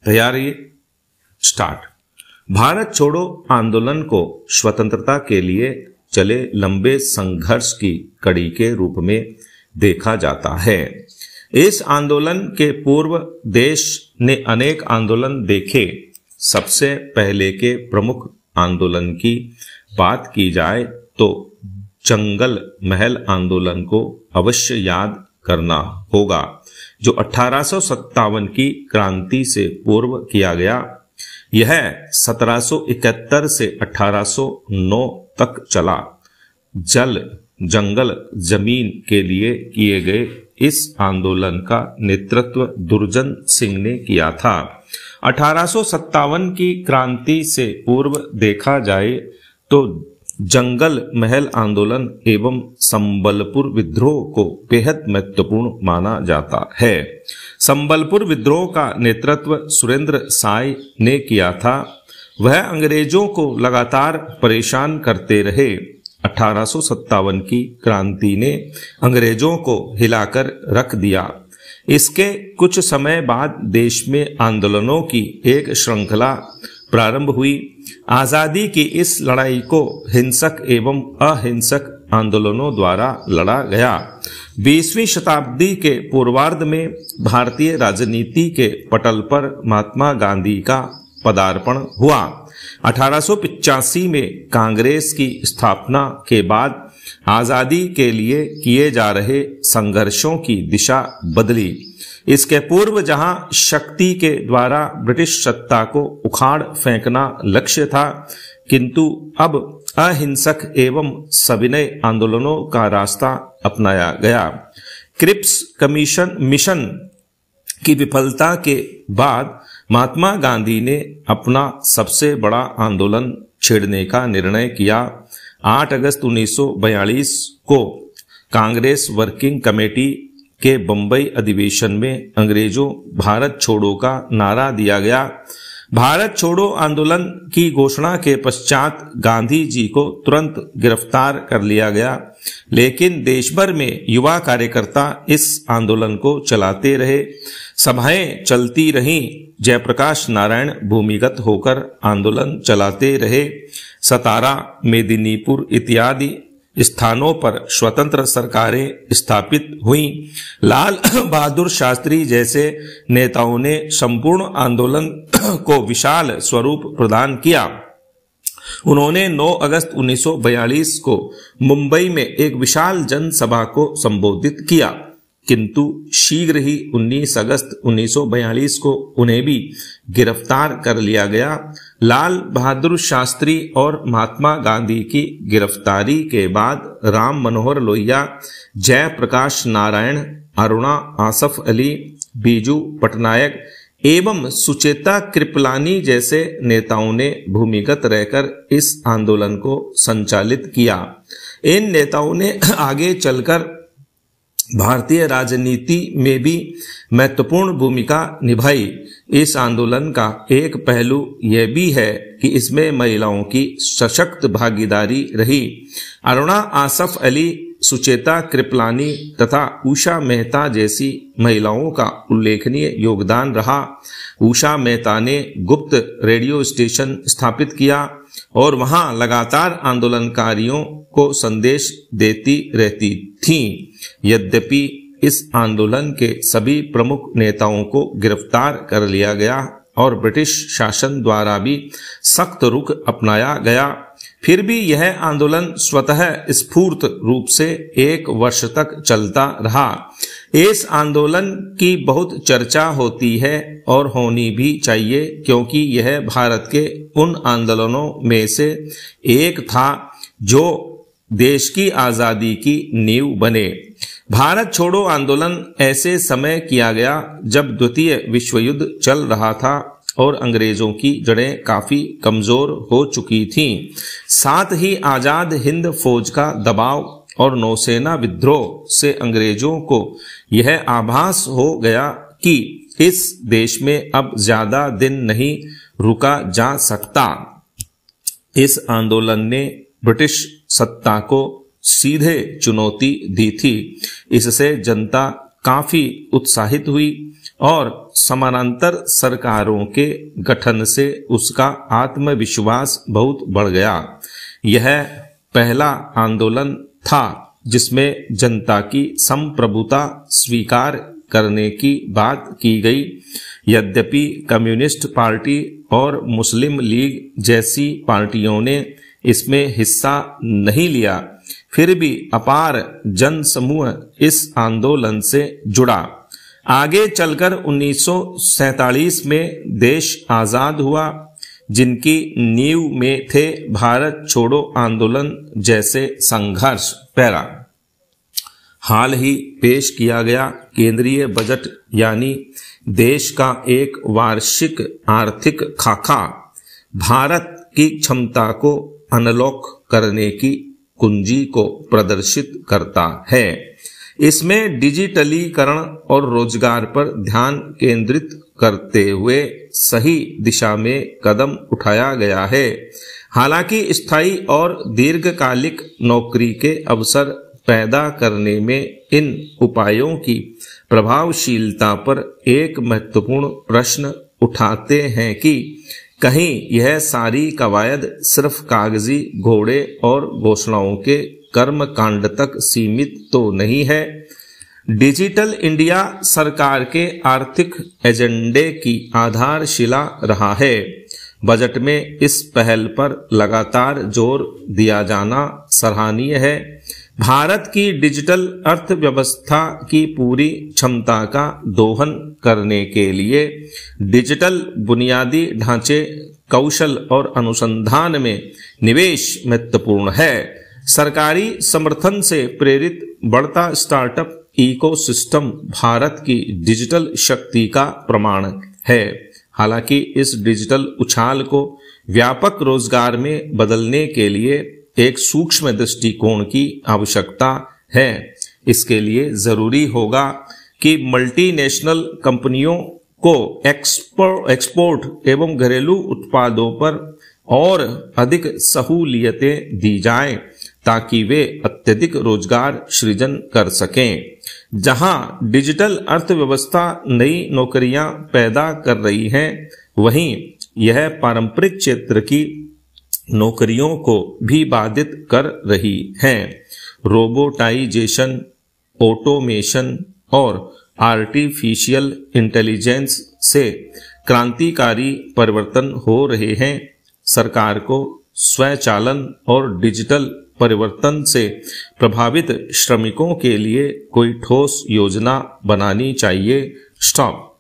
तैयारी स्टार्ट। भारत छोड़ो आंदोलन को स्वतंत्रता के लिए चले लंबे संघर्ष की कड़ी के रूप में देखा जाता है। इस आंदोलन के पूर्व देश ने अनेक आंदोलन देखे। सबसे पहले के प्रमुख आंदोलन की बात की जाए तो जंगल महल आंदोलन को अवश्य याद करना होगा, जो 1857 की क्रांति से पूर्व किया गया। यह 1771 से 1809 तक चला। जल, जंगल, जमीन के लिए किए गए इस आंदोलन का नेतृत्व दुर्जन सिंह ने किया था। 1857 की क्रांति से पूर्व देखा जाए तो जंगल महल आंदोलन एवं संबलपुर विद्रोह को बेहद महत्वपूर्ण माना जाता है। संबलपुर विद्रोह का नेतृत्व सुरेंद्र साय ने किया था। वह अंग्रेजों को लगातार परेशान करते रहे। 1857 की क्रांति ने अंग्रेजों को हिलाकर रख दिया। इसके कुछ समय बाद देश में आंदोलनों की एक श्रृंखला प्रारंभ हुई। आजादी की इस लड़ाई को हिंसक एवं अहिंसक आंदोलनों द्वारा लड़ा गया। 20वीं शताब्दी के पूर्वार्ध में भारतीय राजनीति के पटल पर महात्मा गांधी का पदार्पण हुआ। 1885 में कांग्रेस की स्थापना के बाद आजादी के लिए किए जा रहे संघर्षों की दिशा बदली। इसके पूर्व जहां शक्ति के द्वारा ब्रिटिश सत्ता को उखाड़ फेंकना लक्ष्य था, किंतु अब अहिंसक एवं सविनय आंदोलनों का रास्ता अपनाया गया। क्रिप्स कमीशन मिशन की विफलता के बाद महात्मा गांधी ने अपना सबसे बड़ा आंदोलन छेड़ने का निर्णय किया। 8 अगस्त 1942 को कांग्रेस वर्किंग कमेटी के बंबई अधिवेशन में अंग्रेजों भारत छोड़ो का नारा दिया गया। भारत छोड़ो आंदोलन की घोषणा के पश्चात गांधी जी को तुरंत गिरफ्तार कर लिया गया, लेकिन देश भर में युवा कार्यकर्ता इस आंदोलन को चलाते रहे। सभाएं चलती रहीं। जयप्रकाश नारायण भूमिगत होकर आंदोलन चलाते रहे। सतारा, मेदिनीपुर इत्यादि स्थानों पर स्वतंत्र सरकारें स्थापित हुईं। लाल बहादुर शास्त्री जैसे नेताओं ने संपूर्ण आंदोलन को विशाल स्वरूप प्रदान किया। उन्होंने 9 अगस्त 1942 को मुंबई में एक विशाल जनसभा को संबोधित किया, किंतु शीघ्र ही 19 अगस्त 1942 को उन्हें भी गिरफ्तार कर लिया गया। लाल बहादुर शास्त्री और महात्मा गांधी की गिरफ्तारी के बाद राम मनोहर लोहिया, जयप्रकाश नारायण, अरुणा आसफ अली, बीजू पटनायक एवं सुचेता कृपलानी जैसे नेताओं ने भूमिगत रहकर इस आंदोलन को संचालित किया। इन नेताओं ने आगे चलकर भारतीय राजनीति में भी महत्वपूर्ण भूमिका निभाई। इस आंदोलन का एक पहलू यह भी है कि इसमें महिलाओं की सशक्त भागीदारी रही। अरुणा आसफ अली, सुचेता कृपलानी तथा उषा मेहता जैसी महिलाओं का उल्लेखनीय योगदान रहा। उषा मेहता ने गुप्त रेडियो स्टेशन स्थापित किया और वहां लगातार आंदोलनकारियों को संदेश देती रहती थीं। यद्यपि इस आंदोलन के सभी प्रमुख नेताओं को गिरफ्तार कर लिया गया और ब्रिटिश शासन द्वारा भी सख्त रुख अपनाया गया, फिर भी यह आंदोलन स्वतः स्फूर्त रूप से 1 वर्ष तक चलता रहा। इस आंदोलन की बहुत चर्चा होती है और होनी भी चाहिए, क्योंकि यह भारत के उन आंदोलनों में से एक था जो देश की आजादी की नींव बने। भारत छोड़ो आंदोलन ऐसे समय किया गया जब द्वितीय विश्व युद्ध चल रहा था और अंग्रेजों की जड़ें काफी कमजोर हो चुकी थीं। साथ ही आजाद हिंद फौज का दबाव और नौसेना विद्रोह से अंग्रेजों को यह आभास हो गया कि इस देश में अब ज्यादा दिन नहीं रुका जा सकता। इस आंदोलन ने ब्रिटिश सत्ता को सीधे चुनौती दी थी। इससे जनता काफी उत्साहित हुई और समानांतर सरकारों के गठन से उसका आत्मविश्वास बहुत बढ़ गया। यह पहला आंदोलन था जिसमें जनता की संप्रभुता स्वीकार करने की बात की गई। यद्यपि कम्युनिस्ट पार्टी और मुस्लिम लीग जैसी पार्टियों ने इसमें हिस्सा नहीं लिया, फिर भी अपार जन समूह इस आंदोलन से जुड़ा। आगे चलकर 1947 में देश आजाद हुआ, जिनकी नींव में थे भारत छोड़ो आंदोलन जैसे संघर्ष। पैरा हाल ही पेश किया गया केंद्रीय बजट यानी देश का एक वार्षिक आर्थिक खाका भारत की क्षमता को अनलॉक करने की कुंजी को प्रदर्शित करता है। इसमें डिजिटलीकरण और रोजगार पर ध्यान केंद्रित करते हुए सही दिशा में कदम उठाया गया है। हालांकि स्थायी और दीर्घकालिक नौकरी के अवसर पैदा करने में इन उपायों की प्रभावशीलता पर एक महत्वपूर्ण प्रश्न उठाते हैं कि कहीं यह सारी कवायद सिर्फ कागजी घोड़े और घोषणाओं के कर्मकांड तक सीमित तो नहीं है। डिजिटल इंडिया सरकार के आर्थिक एजेंडे की आधारशिला रहा है। बजट में इस पहल पर लगातार जोर दिया जाना सराहनीय है। भारत की डिजिटल अर्थव्यवस्था की पूरी क्षमता का दोहन करने के लिए डिजिटल बुनियादी ढांचे, कौशल और अनुसंधान में निवेश महत्वपूर्ण है। सरकारी समर्थन से प्रेरित बढ़ता स्टार्टअप इकोसिस्टम भारत की डिजिटल शक्ति का प्रमाण है। हालांकि इस डिजिटल उछाल को व्यापक रोजगार में बदलने के लिए एक सूक्ष्म दृष्टिकोण की आवश्यकता है। इसके लिए जरूरी होगा कि मल्टीनेशनल कंपनियों को एक्सपोर्ट एवं घरेलू उत्पादों पर और अधिक सहूलियतें दी जाएं ताकि वे अत्यधिक रोजगार सृजन कर सकें। जहां डिजिटल अर्थव्यवस्था नई नौकरियां पैदा कर रही है, वहीं यह पारंपरिक क्षेत्र की नौकरियों को भी बाधित कर रही हैं। रोबोटाइजेशन, ऑटोमेशन और आर्टिफिशियल इंटेलिजेंस से क्रांतिकारी परिवर्तन हो रहे हैं। सरकार को स्वचालन और डिजिटल परिवर्तन से प्रभावित श्रमिकों के लिए कोई ठोस योजना बनानी चाहिए। स्टॉप।